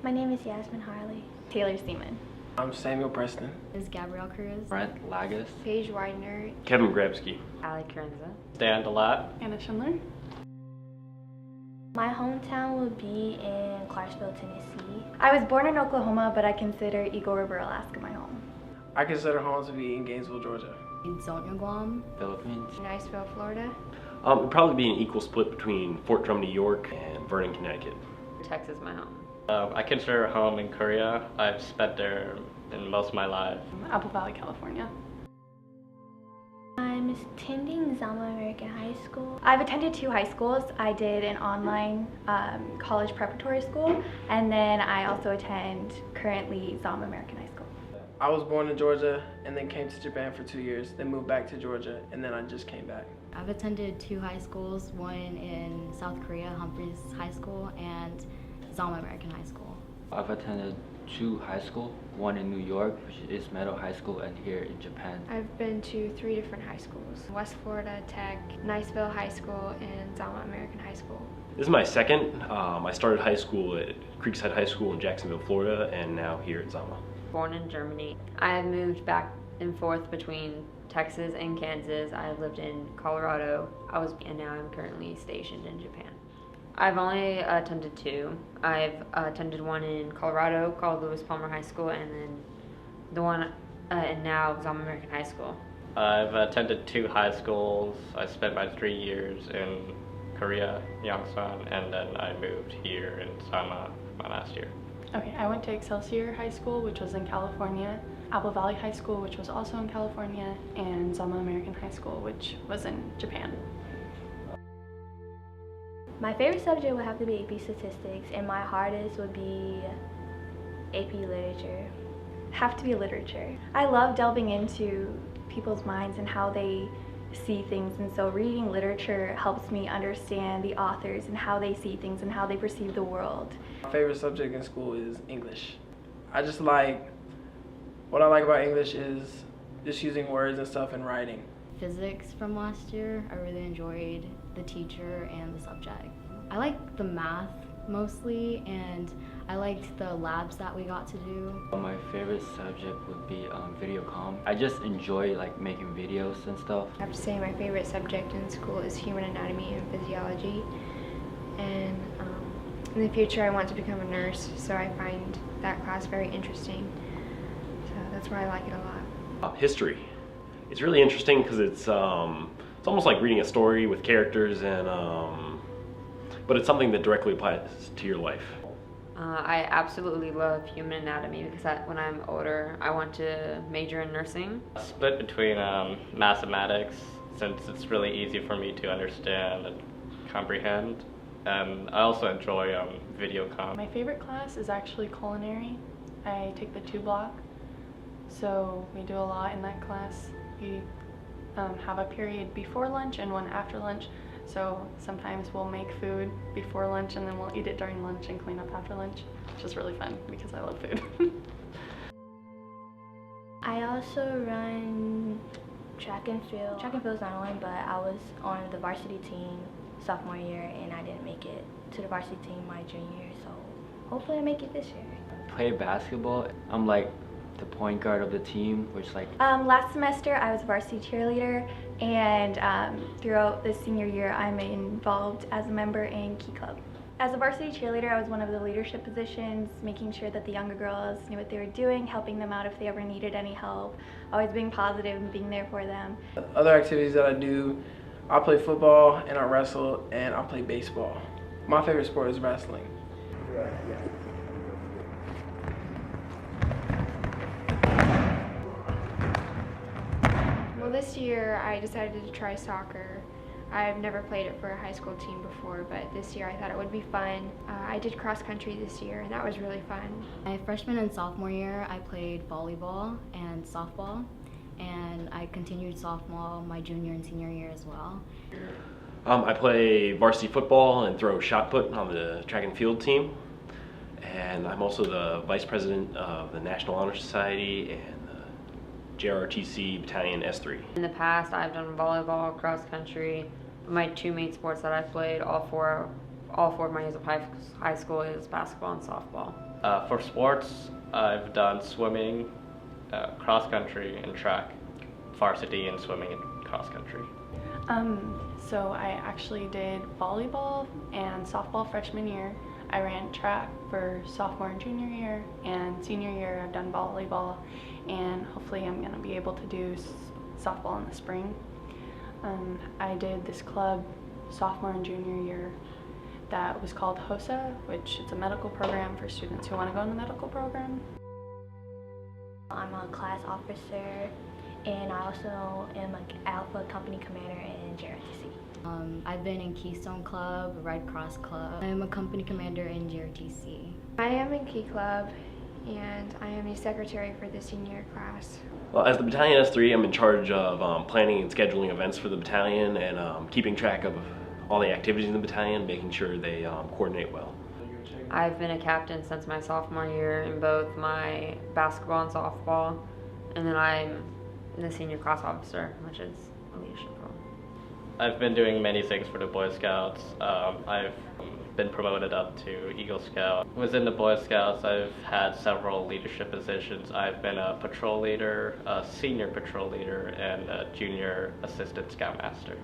My name is Yasmin Harley. Taylor Seaman. I'm Samuel Preston. Is Gabrielle Cruz. Brent Lagus. Paige Widener. Kevin Grabsky. Ali Carenza. Dan Delat. Anna Schindler. My hometown would be in Clarksville, Tennessee. I was born in Oklahoma, but I consider Eagle River, Alaska my home. I consider home to be in Gainesville, Georgia. Zonia, Guam. Philippines. Niceville, Florida. It'd probably be an equal split between Fort Drum, New York and Vernon, Connecticut. Texas my home. I consider home in Korea. I've spent there in most of my life. Apple Valley, California. I'm attending Zama American High School. I've attended 2 high schools. I did an online college preparatory school, and then I also attend currently Zama American High School. I was born in Georgia and then came to Japan for 2 years, then moved back to Georgia, and then I just came back. I've attended 2 high schools, one in South Korea, Humphreys High School, and Zama American High School. I've attended 2 high school, one in New York, which is Meadow High School, and here in Japan. I've been to 3 different high schools. West Florida Tech, Niceville High School, and Zama American High School. This is my second. I started high school at Creekside High School in Jacksonville, Florida, and now here at Zama. Born in Germany. I have moved back and forth between Texas and Kansas. I have lived in Colorado. And now I'm currently stationed in Japan. I've only attended 2. I've attended one in Colorado called Lewis Palmer High School, and then the one and now Zama American High School. I've attended 2 high schools. I spent my 3 years in Korea, Yongsan, and then I moved here in Zama my last year. Okay, I went to Excelsior High School, which was in California, Apple Valley High School, which was also in California, and Zama American High School, which was in Japan. My favorite subject would have to be AP Statistics, and my hardest would be AP Literature. Have to be literature. I love delving into people's minds and how they see things, and so reading literature helps me understand the authors and how they see things and how they perceive the world. My favorite subject in school is English. What I like about English is just using words and stuff in writing. Physics from last year, I really enjoyed the teacher and the subject. I liked the math mostly, and I liked the labs that we got to do. My favorite subject would be video comm. I just enjoy making videos and stuff. I have to say my favorite subject in school is human anatomy and physiology. And in the future I want to become a nurse, so I find that class very interesting. So that's why I like it a lot. History. It's really interesting because it's almost like reading a story with characters, and but it's something that directly applies to your life. I absolutely love human anatomy because when I'm older, I want to major in nursing. Split between mathematics, since it's really easy for me to understand and comprehend. And I also enjoy video comm. My favorite class is actually culinary. I take the 2 block, so we do a lot in that class. We have a period before lunch and one after lunch, so sometimes we'll make food before lunch and then we'll eat it during lunch and clean up after lunch, which is really fun because I love food. I also run track and field. Track and field is not on, but I was on the varsity team sophomore year and I didn't make it to the varsity team my junior year, so hopefully I make it this year. Play basketball. I'm the point guard of the team, which last semester I was a varsity cheerleader, and throughout the senior year I'm involved as a member in Key Club. As a varsity cheerleader, I was one of the leadership positions, making sure that the younger girls knew what they were doing, helping them out if they ever needed any help, always being positive and being there for them. Other activities that I do, I play football and I wrestle and I play baseball. My favorite sport is wrestling. Well, this year I decided to try soccer. I've never played it for a high school team before, but this year I thought it would be fun. I did cross country this year and that was really fun. My freshman and sophomore year, I played volleyball and softball, and I continued sophomore my junior and senior year as well. I play varsity football and throw shot put on the track and field team, and I'm also the vice president of the National Honor Society and JROTC Battalion S3. In the past, I've done volleyball, cross country. My 2 main sports that I've played, all four of my years of high school, is basketball and softball. For sports, I've done swimming, cross country, and track, varsity and swimming and cross country. So I actually did volleyball and softball freshman year. I ran track for sophomore and junior year, and senior year I've done volleyball, and hopefully I'm going to be able to do softball in the spring. I did this club sophomore and junior year that was called HOSA, which is a medical program for students who want to go in the medical program. I'm a class officer, and I also am an Alpha Company Commander in JRTC. I've been in Keystone Club, Red Cross Club. I'm a company commander in JRTC. I am in Key Club, and I am a secretary for the senior class. Well, as the Battalion S3, I'm in charge of planning and scheduling events for the battalion and keeping track of all the activities in the battalion, making sure they coordinate well. I've been a captain since my sophomore year in both my basketball and softball, and then I'm the senior class officer, which is a leadership role. I've been doing many things for the Boy Scouts. I've been promoted up to Eagle Scout. Within the Boy Scouts, I've had several leadership positions. I've been a patrol leader, a senior patrol leader, and a junior assistant scoutmaster.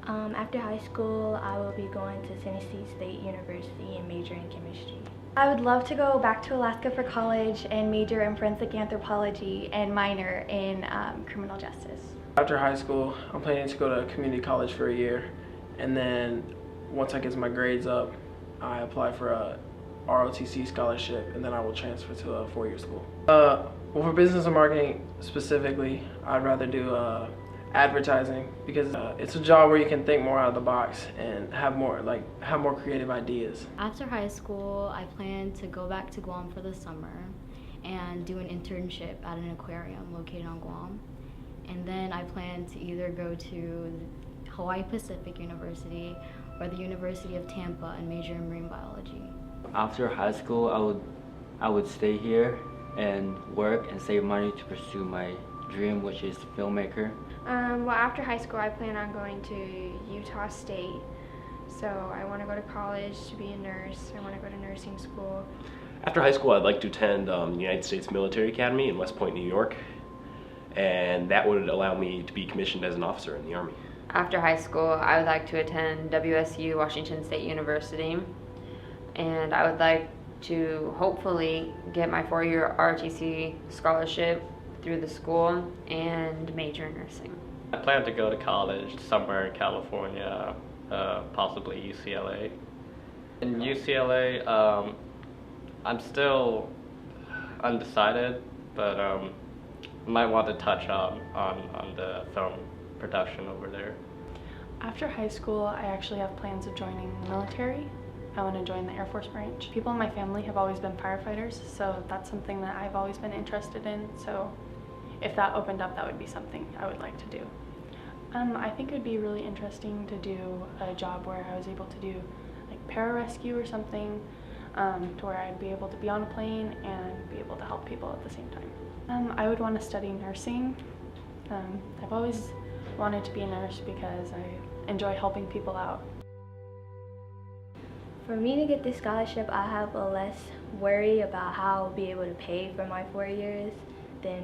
After high school, I will be going to Tennessee State University and major in chemistry. I would love to go back to Alaska for college and major in forensic anthropology and minor in criminal justice. After high school, I'm planning to go to community college for a year, and then once I get my grades up, I apply for a ROTC scholarship, and then I will transfer to a four-year school. Well, for business and marketing specifically, I'd rather do advertising because it's a job where you can think more out of the box and have more creative ideas. After high school, I plan to go back to Guam for the summer and do an internship at an aquarium located on Guam. And then I plan to either go to Hawaii Pacific University or the University of Tampa and major in marine biology. After high school, I would stay here and work and save money to pursue my dream, which is filmmaker. Well, after high school, I plan on going to Utah State. So I want to go to college to be a nurse. I want to go to nursing school. After high school, I'd like to attend the United States Military Academy in West Point, New York, and that would allow me to be commissioned as an officer in the Army. After high school, I would like to attend WSU, Washington State University, and I would like to hopefully get my four-year ROTC scholarship through the school and major in nursing. I plan to go to college somewhere in California, possibly UCLA. In UCLA, I'm still undecided, but I might want to touch on the film production over there. After high school, I actually have plans of joining the military. I want to join the Air Force branch. People in my family have always been firefighters, so that's something that I've always been interested in. So if that opened up, that would be something I would like to do. I think it would be really interesting to do a job where I was able to do like pararescue or something, to where I'd be able to be on a plane and be able to help people at the same time. I would want to study nursing. I've always wanted to be a nurse because I enjoy helping people out. For me to get this scholarship, I have a less worry about how I'll be able to pay for my 4 years than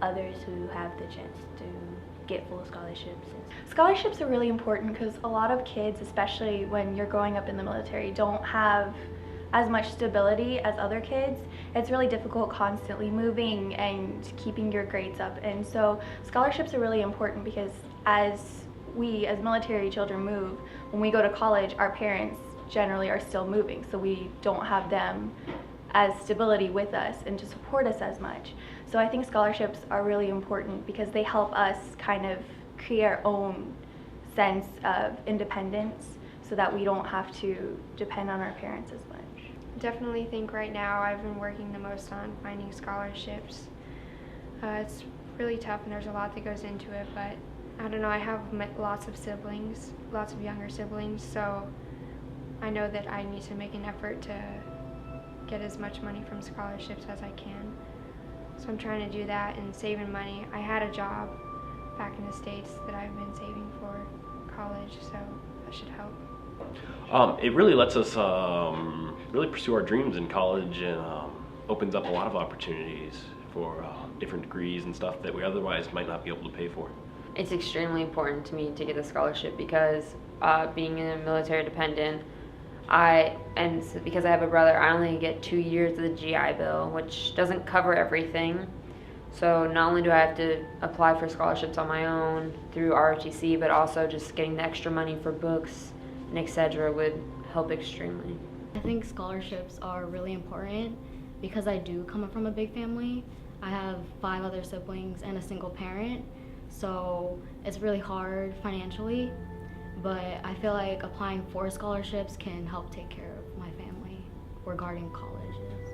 others who have the chance to get full scholarships. Scholarships are really important because a lot of kids, especially when you're growing up in the military, don't have as much stability as other kids. It's really difficult constantly moving and keeping your grades up, and so scholarships are really important because as we as military children move, when we go to college, our parents generally are still moving, so we don't have them as stability with us and to support us as much. So I think scholarships are really important because they help us kind of create our own sense of independence so that we don't have to depend on our parents as much. Definitely think right now I've been working the most on finding scholarships. It's really tough and there's a lot that goes into it, but I don't know, I have lots of siblings, lots of younger siblings, so I know that I need to make an effort to get as much money from scholarships as I can. So I'm trying to do that and saving money. I had a job back in the States that I've been saving for college, so that should help. It really lets us really pursue our dreams in college, and opens up a lot of opportunities for different degrees and stuff that we otherwise might not be able to pay for. It's extremely important to me to get a scholarship because being a military dependent, because I have a brother, I only get 2 years of the GI Bill, which doesn't cover everything. So not only do I have to apply for scholarships on my own through ROTC, but also just getting the extra money for books and etc. would help extremely. I think scholarships are really important because I do come from a big family. I have 5 other siblings and a single parent, so it's really hard financially, but I feel like applying for scholarships can help take care of my family regarding colleges.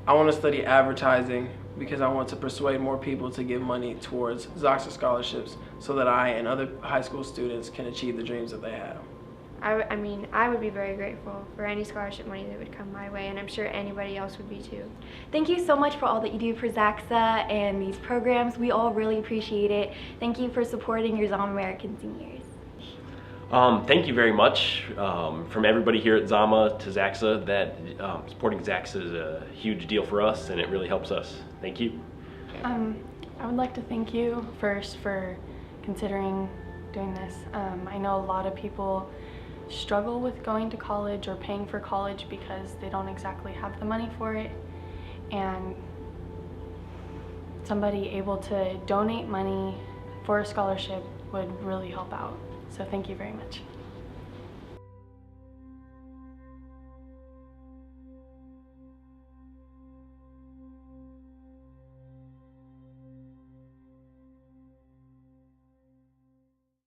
I want to study advertising because I want to persuade more people to give money towards ZaCSA scholarships so that I and other high school students can achieve the dreams that they have. I mean, I would be very grateful for any scholarship money that would come my way, and I'm sure anybody else would be too. Thank you so much for all that you do for ZaCSA and these programs. We all really appreciate it. Thank you for supporting your Zama American seniors. Thank you very much from everybody here at Zama to ZaCSA. That supporting ZaCSA is a huge deal for us, and it really helps us. Thank you. I would like to thank you first for considering doing this. I know a lot of people struggle with going to college or paying for college because they don't exactly have the money for it, and somebody able to donate money for a scholarship would really help out. So thank you very much.